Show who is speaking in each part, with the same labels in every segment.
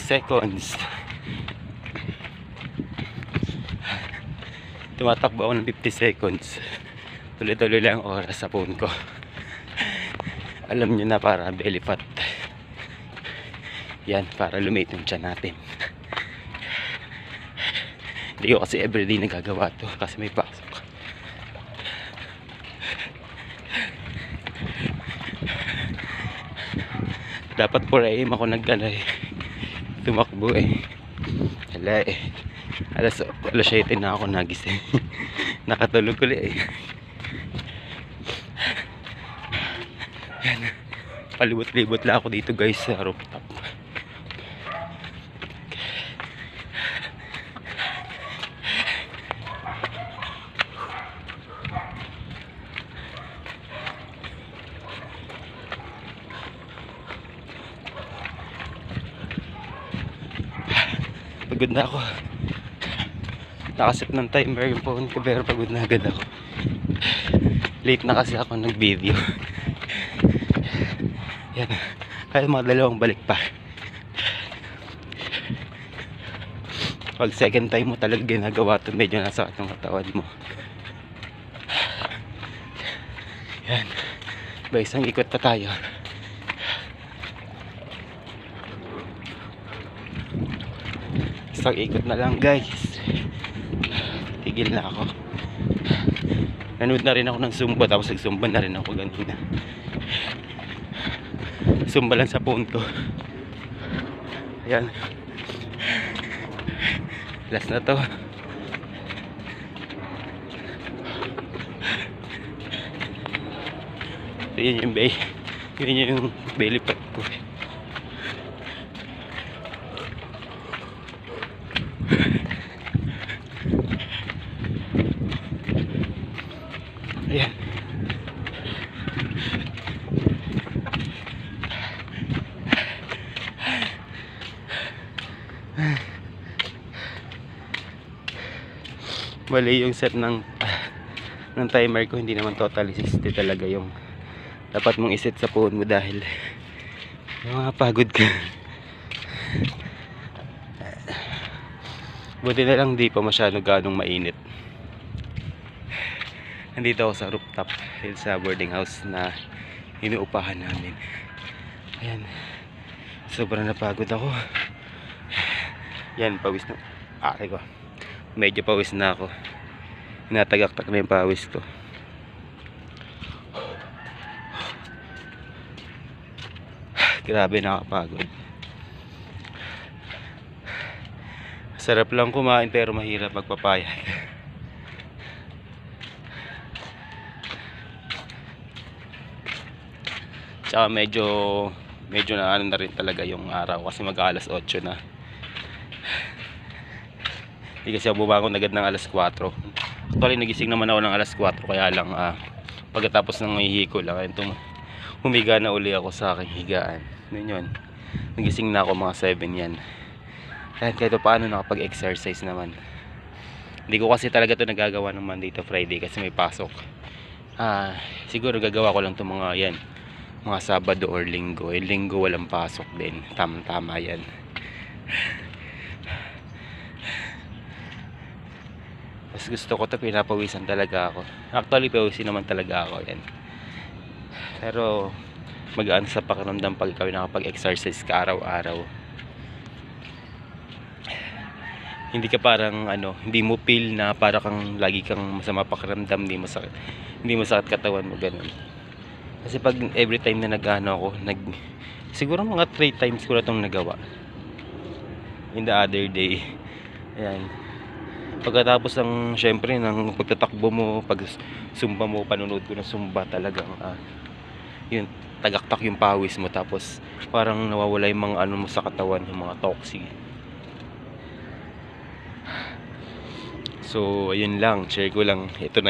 Speaker 1: seconds. Tumatakbo ako ng 50 seconds. Tuloy-tuloy lang ang oras sa phone ko. Alam nyo na, para belly fat. Yan, para lumit yung tiyan natin. Hindi ko kasi everyday nagagawa to kasi may pasok. Dapat 4 AM ako tumakbo eh. Hala eh. Alas 7 na ako nagising. Nakatulog ulit eh. Yan. Palibot-libot lang ako dito guys sa rooftop. Pagod na ako. Nakaset ng timer yung phone ko pero pagod na agad ako. Late na kasi ako nag-video. Yan. Kaya mga 2 balik pa. Pag second time mo talaga ginagawa ito, medyo nasa atong katawan mo. Yan. Ba, isang ikot pa tayo. Isang ikot na lang guys. Tigil na ako. Nanood na rin ako ng Zumba, tapos nag-Zumba na rin ako ganina. Zumba lang sa phone ko. Ayan. Last na to. Yun yung belly fat ko. Ayan. Mali yung set ng timer ko, hindi naman totally 60 talaga yung dapat mong iset sa phone mo dahil mga pagod ka. Buti na lang di pa masyado ganong mainit. Nandito ako sa rooftop sa boarding house na inuupahan namin. Ayan. Sobrang napagod ako. Yan, pawis na. Ko. Medyo pawis na ako. Natagaktak na yung pawis ko. Grabe, nakapagod. Sarap lang kumain pero mahirap magpapayat. Tsaka medyo na ano na rin talaga yung araw kasi mag-alas 8 na. Hindi kasi ako bumangon agad ng alas 4. Actually nagising naman ako ng alas 4 kaya lang pagkatapos ng hihiko lang humiga na uli ako sa aking higaan. Yun. Nagising na ako mga 7 yan. Kahit paano nakapag-exercise naman. Hindi ko kasi talaga ito nagagawa ng Monday to Friday kasi may pasok. Siguro gagawa ko lang ito mga Sabado or Linggo. Linggo walang pasok din. Tama yan. Mas gusto ko ito, pinapawisan talaga ako. Actually pawisin naman talaga ako yan. Pero magaan sa pakiramdam pag ikaw nakapag-exercise ka araw-araw. Hindi ka parang hindi mo feel na para kang lagi kang masama pakiramdam, hindi mo sakit katawan mo, ganun. Kasi pag every time na ako, siguro mga 3 times ko na itong nagawa in the other day. Ayan. Pagkatapos syempre ng pagtatakbo mo, pag Zumba mo, panonood ko ng Zumba, talagang yun, tagaktak yung pawis mo, tapos parang nawawala yung mga mo sa katawan, yung mga toxic. So ayun lang, share ko lang. Ito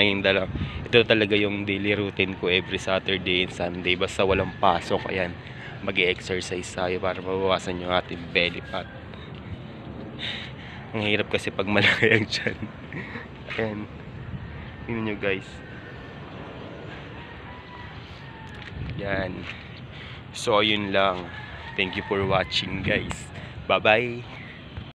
Speaker 1: talaga yung daily routine ko every Saturday and Sunday, basta walang pasok. Ayan, mag-exercise tayo para mabawasan yung ating belly fat. Ang hirap kasi pag malaki ang tiyan. Ayan, yun nyo guys. Yan. So ayun lang. Thank you for watching guys. Bye-bye.